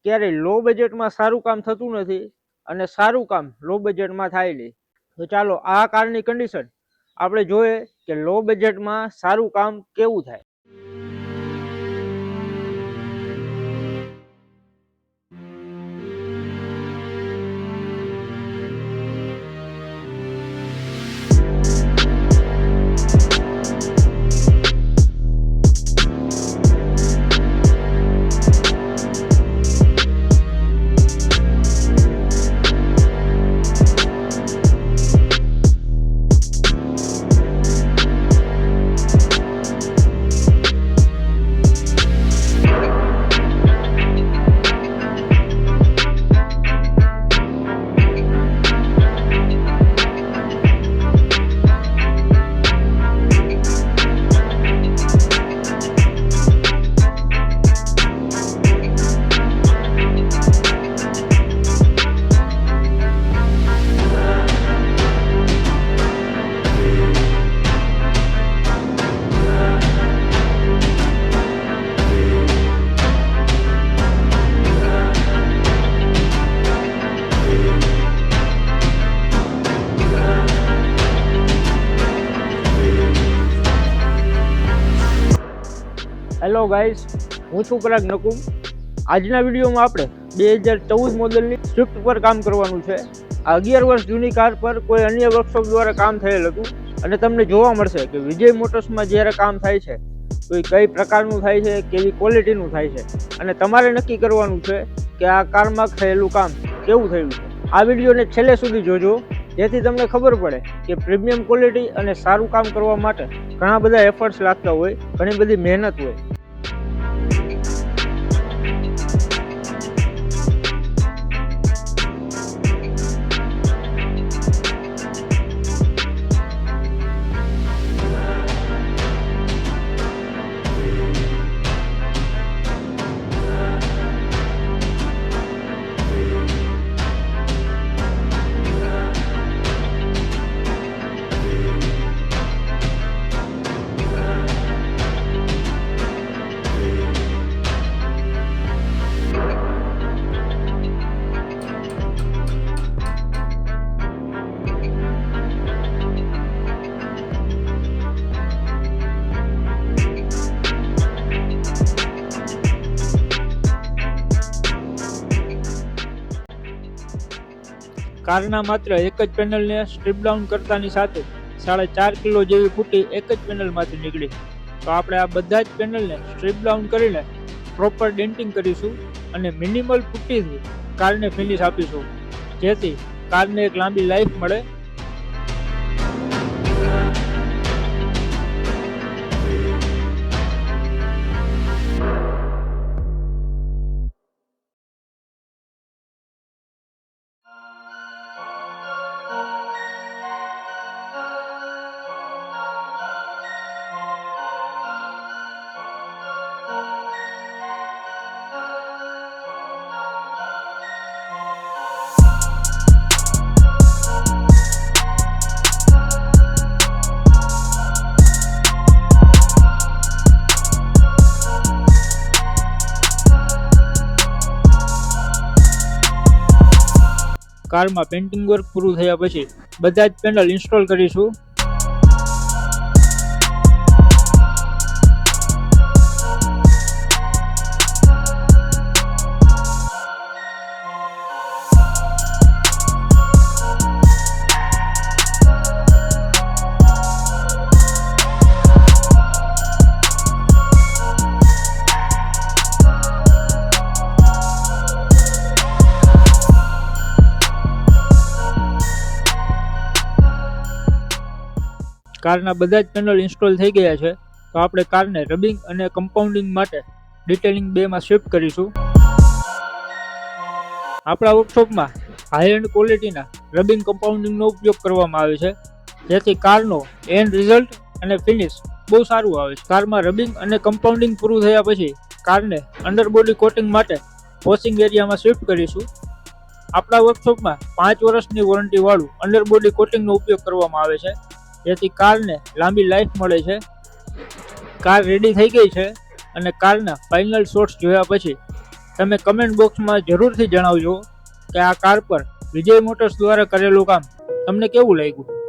ક્યારેય લો બજેટમાં સારું કામ થતું નથી અને સારું કામ લો બજેટમાં થાય નહીં. તો ચાલો આ કારની કન્ડિશન આપણે જોઈએ કે લો બજેટમાં સારું કામ કેવું થાય. હેલો ગાઈસ, હું છું પરાગ નકુમ. આજના વિડીયોમાં આપણે 2014 મોડલની સ્વિફ્ટ પર કામ કરવાનું છે. આ 11 વર્ષ જૂની કાર પર કોઈ અન્ય વર્કશોપ દ્વારા કામ થયેલ હતું અને તમને જોવા મળશે કે વિજય મોટર્સમાં જ્યારે કામ થાય છે તો એ કઈ પ્રકારનું થાય છે, કેવી ક્વોલિટીનું થાય છે અને તમારે નક્કી કરવાનું છે કે આ કારમાં થયેલું કામ કેવું થયું છે. આ વિડીયોને છેલ્લે સુધી જોજો જેથી તમને ખબર પડે કે પ્રીમિયમ ક્વોલિટી અને સારું કામ કરવા માટે ઘણા બધા એફર્ટ્સ લાગતા હોય, ઘણી બધી મહેનત હોય. કારના માત્ર એક જ પેનલને સ્ટ્રીપ ડાઉન કરતાની સાથે 4.5 કિલો જેવી ફૂટી એક જ પેનલમાંથી નીકળી. તો આપણે આ બધા જ પેનલને સ્ટ્રીપ ડાઉન કરીને પ્રોપર ડેન્ટિંગ કરીશું અને મિનિમલ ફૂટીથી કારને ફિનિશ આપીશું જેથી કારને એક લાંબી લાઈફ મળે. કારમાં પેન્ટિંગ વર્ક પૂરું થયા પછી બધા જ પેનલ ઇન્સ્ટોલ કરીશું. કારના બધા જ પેનલ ઇન્સ્ટોલ થઈ ગયા છે. તો આપણે કારને રબિંગ અને કમ્પાઉન્ડિંગ માટે ડિટેલિંગ 2માં શિફ્ટ કરીશું. આપણા વર્કશોપમાં હાઈ એન્ડ ક્વોલિટીના રબિંગ કમ્પાઉન્ડિંગનો ઉપયોગ કરવામાં આવે છે જેથી કારનો એન્ડ રિઝલ્ટ અને ફિનિશ બહુ સારું આવે છે. કારમાં રબિંગ અને કમ્પાઉન્ડિંગ પૂરું થયા પછી કારને અંડરબોડી કોટિંગ માટે વોશિંગ એરિયામાં શિફ્ટ કરીશું. આપણા વર્કશોપમાં 5 વર્ષની વોરંટી વાળું અંડરબોડી કોટિંગનો ઉપયોગ કરવામાં આવે છે જેથી કારને લાંબી લાઈફ મળે છે. કાર રેડી થઈ ગઈ છે અને કારના ફાઇનલ શોટ્સ જોયા પછી તમે કમેન્ટ બોક્સમાં જરૂરથી જણાવજો કે આ કાર પર વિજય મોટર્સ દ્વારા કરેલું કામ તમને કેવું લાગ્યું.